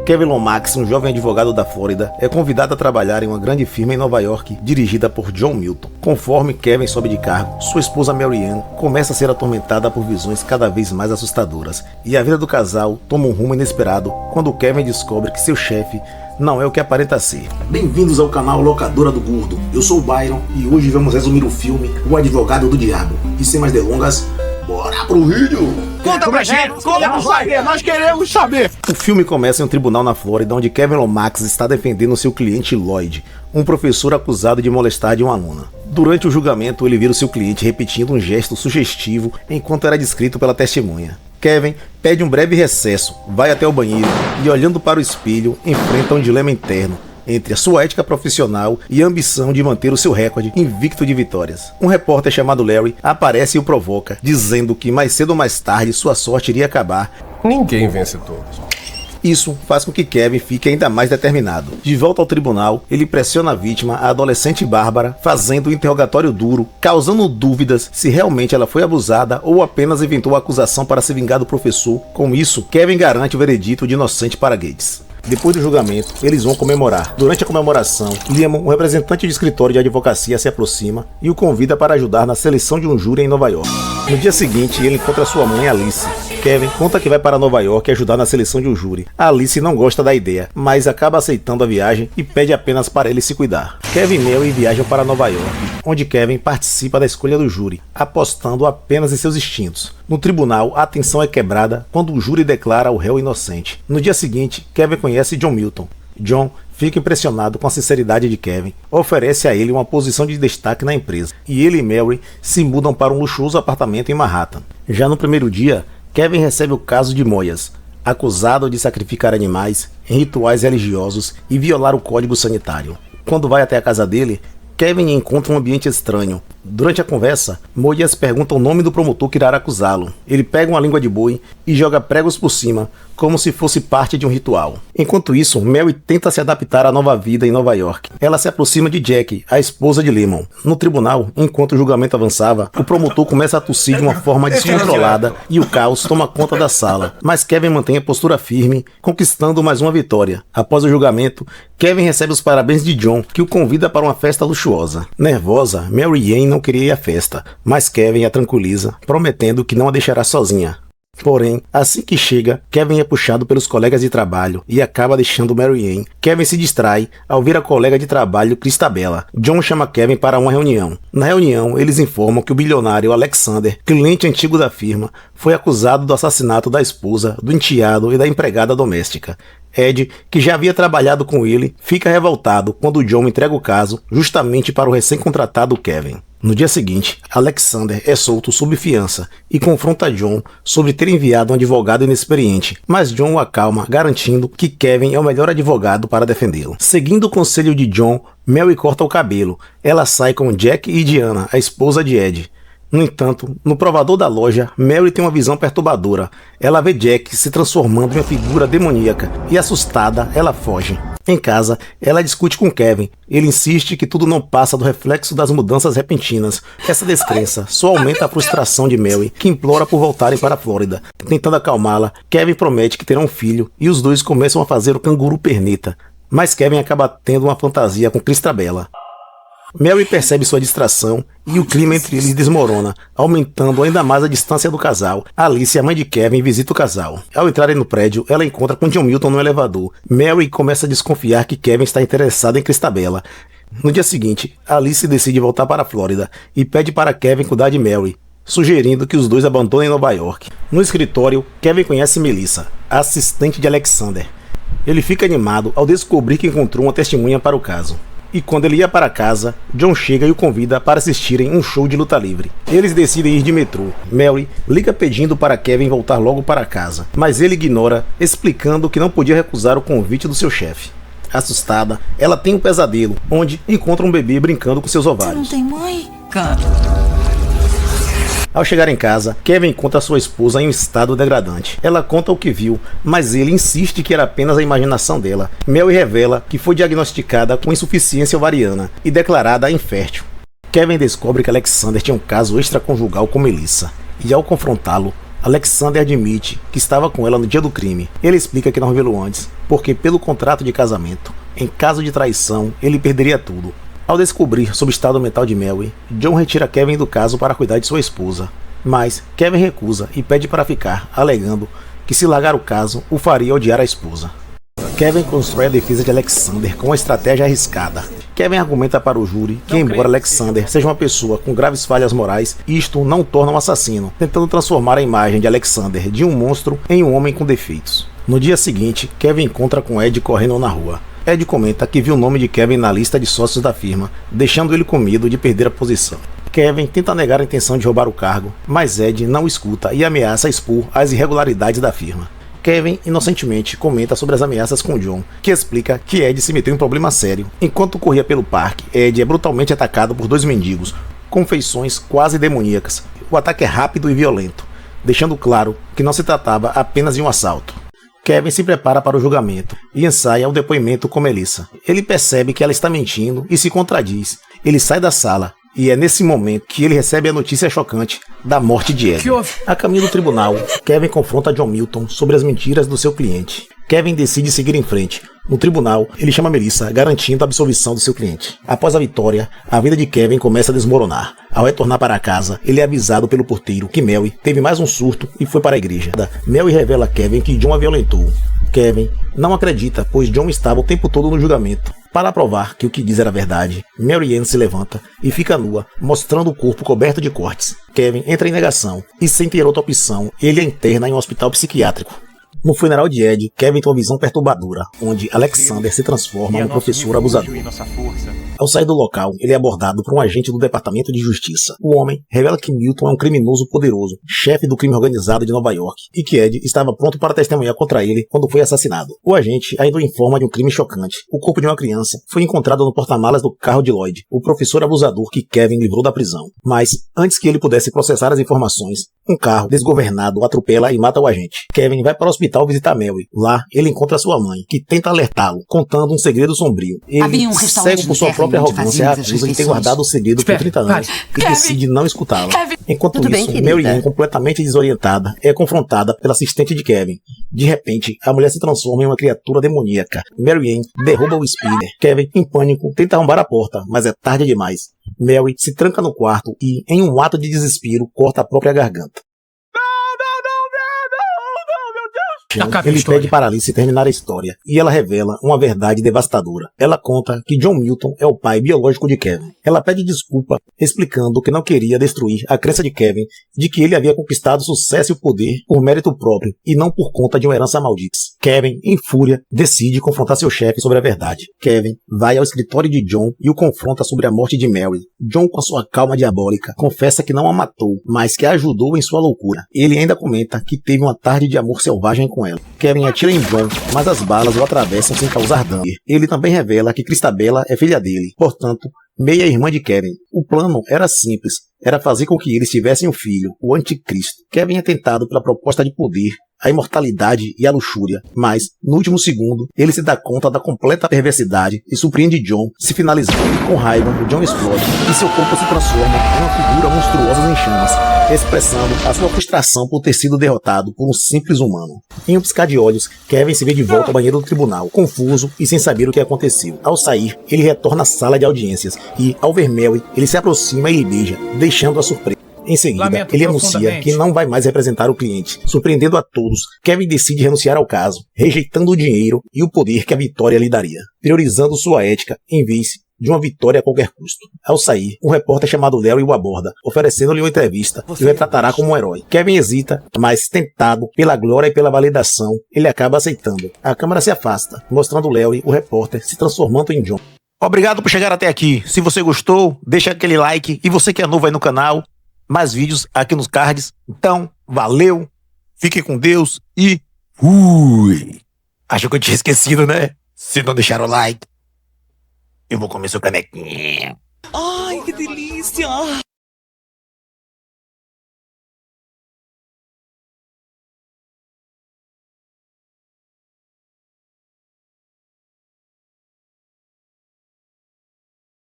Kevin Lomax, um jovem advogado da Flórida, é convidado a trabalhar em uma grande firma em Nova York, dirigida por John Milton. Conforme Kevin sobe de cargo, sua esposa Mary Ann começa a ser atormentada por visões cada vez mais assustadoras, e a vida do casal toma um rumo inesperado quando Kevin descobre que seu chefe não é o que aparenta ser. Bem-vindos ao canal Locadora do Gordo. Eu sou o Byron e hoje vamos resumir o filme O Advogado do Diabo. E sem mais delongas, bora pro vídeo! Conta pra gente! Como vai? Nós queremos saber! O filme começa em um tribunal na Flórida onde Kevin Lomax está defendendo seu cliente Lloyd, um professor acusado de molestar de uma aluna. Durante o julgamento, ele vira o seu cliente repetindo um gesto sugestivo enquanto era descrito pela testemunha. Kevin pede um breve recesso, vai até o banheiro e, olhando para o espelho, enfrenta um dilema interno entre a sua ética profissional e a ambição de manter o seu recorde invicto de vitórias. Um repórter chamado Larry aparece e o provoca, dizendo que mais cedo ou mais tarde sua sorte iria acabar. Ninguém vence todos. Isso faz com que Kevin fique ainda mais determinado. De volta ao tribunal, ele pressiona a vítima, a adolescente Bárbara, fazendo um interrogatório duro, causando dúvidas se realmente ela foi abusada ou apenas inventou a acusação para se vingar do professor. Com isso, Kevin garante o veredito de inocente para Gates. Depois do julgamento, eles vão comemorar. Durante a comemoração, Lemon, um representante de escritório de advocacia, se aproxima e o convida para ajudar na seleção de um júri em Nova York. No dia seguinte, ele encontra sua mãe, Alice. Kevin conta que vai para Nova York ajudar na seleção de um júri. Alice não gosta da ideia, mas acaba aceitando a viagem e pede apenas para ele se cuidar. Kevin e Mary viajam para Nova York, onde Kevin participa da escolha do júri, apostando apenas em seus instintos. No tribunal, a tensão é quebrada quando o júri declara o réu inocente. No dia seguinte, Kevin conhece John Milton. John fica impressionado com a sinceridade de Kevin, oferece a ele uma posição de destaque na empresa, e ele e Mary se mudam para um luxuoso apartamento em Manhattan. Já no primeiro dia, Kevin recebe o caso de Moyas, acusado de sacrificar animais em rituais religiosos e violar o código sanitário. Quando vai até a casa dele, Kevin encontra um ambiente estranho. Durante a conversa, Moyas pergunta o nome do promotor que irá acusá-lo. Ele pega uma língua de boi e joga pregos por cima, como se fosse parte de um ritual. Enquanto isso, Mary tenta se adaptar à nova vida em Nova York. Ela se aproxima de Jack, a esposa de Lemon. No tribunal, enquanto o julgamento avançava, o promotor começa a tossir de uma forma descontrolada e o caos toma conta da sala. Mas Kevin mantém a postura firme, conquistando mais uma vitória. Após o julgamento, Kevin recebe os parabéns de John, que o convida para uma festa luxuosa. Nervosa, Mary Ann não queria ir à festa, mas Kevin a tranquiliza, prometendo que não a deixará sozinha. Porém, assim que chega, Kevin é puxado pelos colegas de trabalho e acaba deixando Mary Ann. Kevin se distrai ao ver a colega de trabalho Christabella. John chama Kevin para uma reunião. Na reunião, eles informam que o bilionário Alexander, cliente antigo da firma, foi acusado do assassinato da esposa, do enteado e da empregada doméstica. Ed, que já havia trabalhado com ele, fica revoltado quando John entrega o caso justamente para o recém-contratado Kevin. No dia seguinte, Alexander é solto sob fiança e confronta John sobre ter enviado um advogado inexperiente, mas John o acalma, garantindo que Kevin é o melhor advogado para defendê-lo. Seguindo o conselho de John, Mary corta o cabelo. Ela sai com Jack e Diana, a esposa de Ed. No entanto, no provador da loja, Mary tem uma visão perturbadora. Ela vê Jack se transformando em uma figura demoníaca e, assustada, ela foge. Em casa, ela discute com Kevin. Ele insiste que tudo não passa do reflexo das mudanças repentinas. Essa descrença só aumenta a frustração de Mary, que implora por voltarem para a Flórida. Tentando acalmá-la, Kevin promete que terá um filho e os dois começam a fazer o canguru perneta. Mas Kevin acaba tendo uma fantasia com Christabella. Mary percebe sua distração e o clima entre eles desmorona, aumentando ainda mais a distância do casal. Alice, a mãe de Kevin, visita o casal. Ao entrarem no prédio, ela encontra com John Milton no elevador. Mary começa a desconfiar que Kevin está interessado em Christabella. No dia seguinte, Alice decide voltar para a Flórida e pede para Kevin cuidar de Mary, sugerindo que os dois abandonem Nova York. No escritório, Kevin conhece Melissa, a assistente de Alexander. Ele fica animado ao descobrir que encontrou uma testemunha para o caso. E quando ele ia para casa, John chega e o convida para assistirem um show de luta livre. Eles decidem ir de metrô. Mary liga pedindo para Kevin voltar logo para casa, mas ele ignora, explicando que não podia recusar o convite do seu chefe. Assustada, ela tem um pesadelo, onde encontra um bebê brincando com seus ovários. Você não tem mãe? Cara. Ao chegar em casa, Kevin encontra sua esposa em um estado degradante. Ela conta o que viu, mas ele insiste que era apenas a imaginação dela. Mary revela que foi diagnosticada com insuficiência ovariana e declarada infértil. Kevin descobre que Alexander tinha um caso extraconjugal com Melissa, e ao confrontá-lo, Alexander admite que estava com ela no dia do crime. Ele explica que não revelou antes, porque pelo contrato de casamento, em caso de traição, ele perderia tudo. Ao descobrir sobre o estado mental de Mary, John retira Kevin do caso para cuidar de sua esposa. Mas Kevin recusa e pede para ficar, alegando que se largar o caso, o faria odiar a esposa. Kevin constrói a defesa de Alexander com uma estratégia arriscada. Kevin argumenta para o júri que, embora Alexander seja uma pessoa com graves falhas morais, isto não o torna um assassino, tentando transformar a imagem de Alexander de um monstro em um homem com defeitos. No dia seguinte, Kevin encontra com Ed correndo na rua. Ed comenta que viu o nome de Kevin na lista de sócios da firma, deixando ele com medo de perder a posição. Kevin tenta negar a intenção de roubar o cargo, mas Ed não escuta e ameaça expor as irregularidades da firma. Kevin inocentemente comenta sobre as ameaças com John, que explica que Ed se meteu em um problema sério. Enquanto corria pelo parque, Ed é brutalmente atacado por dois mendigos, com feições quase demoníacas. O ataque é rápido e violento, deixando claro que não se tratava apenas de um assalto. Kevin se prepara para o julgamento e ensaia o depoimento com Melissa. Ele percebe que ela está mentindo e se contradiz. Ele sai da sala e é nesse momento que ele recebe a notícia chocante da morte de Ed. A caminho do tribunal, Kevin confronta John Milton sobre as mentiras do seu cliente. Kevin decide seguir em frente. No tribunal, ele chama Melissa, garantindo a absolvição do seu cliente. Após a vitória, a vida de Kevin começa a desmoronar. Ao retornar para casa, ele é avisado pelo porteiro que Mary teve mais um surto e foi para a igreja. Mary revela a Kevin que John a violentou. Kevin não acredita, pois John estava o tempo todo no julgamento. Para provar que o que diz era verdade, Mary Ann se levanta e fica nua, mostrando o corpo coberto de cortes. Kevin entra em negação e, sem ter outra opção, ele a interna em um hospital psiquiátrico. No funeral de Ed, Kevin tem uma visão perturbadora, onde Alexander se transforma num professor abusador. Ao sair do local, ele é abordado por um agente do Departamento de Justiça. O homem revela que Milton é um criminoso poderoso, chefe do crime organizado de Nova York, e que Ed estava pronto para testemunhar contra ele quando foi assassinado. O agente ainda o informa de um crime chocante. O corpo de uma criança foi encontrado no porta-malas do carro de Lloyd, o professor abusador que Kevin livrou da prisão. Mas, antes que ele pudesse processar as informações, um carro desgovernado o atropela e mata o agente. Kevin vai para o hospital visitar Mary. Lá, ele encontra sua mãe, que tenta alertá-lo, contando um segredo sombrio. Ele, cego por sua própria arrogância, acusa de ter guardado o segredo por 30 anos e decide não escutá-la. Enquanto isso, Mary Ann, completamente desorientada, é confrontada pela assistente de Kevin. De repente, a mulher se transforma em uma criatura demoníaca. Mary Ann derruba o Spinner. Kevin, em pânico, tenta arrombar a porta, mas é tarde demais. Mary se tranca no quarto e, em um ato de desespero, corta a própria garganta. Ele pede para Alice terminar a história, e ela revela uma verdade devastadora. Ela conta que John Milton é o pai biológico de Kevin. Ela pede desculpa, explicando que não queria destruir a crença de Kevin de que ele havia conquistado sucesso e poder por mérito próprio, e não por conta de uma herança maldita. Kevin, em fúria, decide confrontar seu chefe sobre a verdade. Kevin vai ao escritório de John e o confronta sobre a morte de Mary. John, com sua calma diabólica, confessa que não a matou, mas que a ajudou em sua loucura. Ele ainda comenta que teve uma tarde de amor selvagem com ela. Kevin atira em John, mas as balas o atravessam sem causar dano. Ele também revela que Christabella é filha dele, portanto, meia-irmã de Kevin. O plano era simples, era fazer com que eles tivessem um filho, o anticristo. Kevin é tentado pela proposta de poder, a imortalidade e a luxúria, mas, no último segundo, ele se dá conta da completa perversidade e surpreende John, se finalizando. Com raiva, John explode e seu corpo se transforma em uma figura monstruosa em chamas, expressando a sua frustração por ter sido derrotado por um simples humano. Em um piscar de olhos, Kevin se vê de volta ao banheiro do tribunal, confuso e sem saber o que aconteceu. Ao sair, ele retorna à sala de audiências e, ao ver Mary, ele se aproxima e lhe beija, deixando-a surpresa. Em seguida, ele anuncia que não vai mais representar o cliente. Surpreendendo a todos, Kevin decide renunciar ao caso, rejeitando o dinheiro e o poder que a vitória lhe daria, priorizando sua ética em vez de uma vitória a qualquer custo. Ao sair, um repórter chamado Larry o aborda, oferecendo-lhe uma entrevista e o retratará como um herói. Kevin hesita, mas tentado pela glória e pela validação, ele acaba aceitando. A câmera se afasta, mostrando Larry, o repórter, se transformando em John. Obrigado por chegar até aqui. Se você gostou, deixa aquele like. E você que é novo aí no canal, mais vídeos aqui nos cards. Então, valeu, fiquem com Deus e fui! Acho que eu tinha esquecido, né? Se não deixaram o like, eu vou comer seu canequinho. Ai, que delícia!